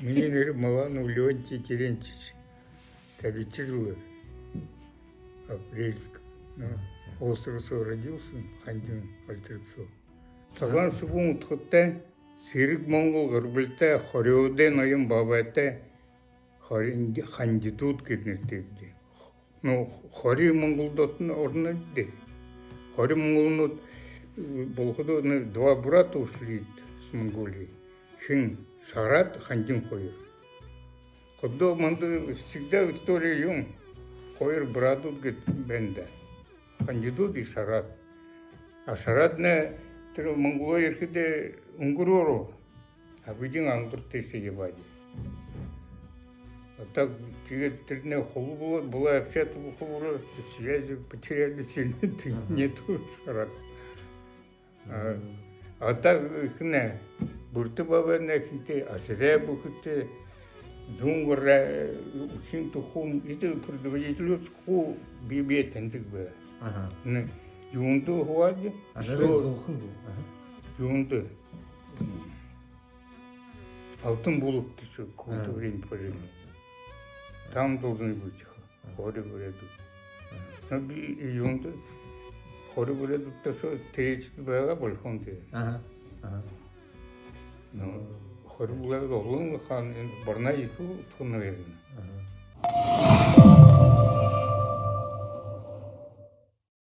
Миний нэр Малан Леонтий Терентьевич. Табичирую. Апрельск. Островцов родился, Хандин Альтерцов. Цагаан сүгэн утгатай Сэрэг Монгол гэрбэлтэй хориодын ноён бабайтай хандидууд гэд нэртэй бий. Хорийн Монголдод нь орно дээ. Хорийн монголнууд болоход два брата ушли с Монголии. Хин Шарат, Хандин хоёр. Ходо манд всегда в истории юм. Хоёр братууд гэд байна да. Хандидууд и Шарат. А Шарат не тэр Монголоо ирэхэд өнгөрөөрөө абидин ангартайсаа яваад. А так тэгээд тэрний хулгуу была общаться хулгуу связи потеряли сильно нету Шарат. А так ихнэ бүртэ бабана хинтэ асрэ бүхтэ зунгра хин тухум идэ предводителюс ху бибе тэндэг бэ. Нэ юунду хаваад зуухан бүү. юунду алтан булукты шүү культурын project. Там должны быть хоры вредут. Но би юунду хоры вредут то тээж байгаа болгон дээ. Но хоры вредут олон хан барна их тунавэрнэ.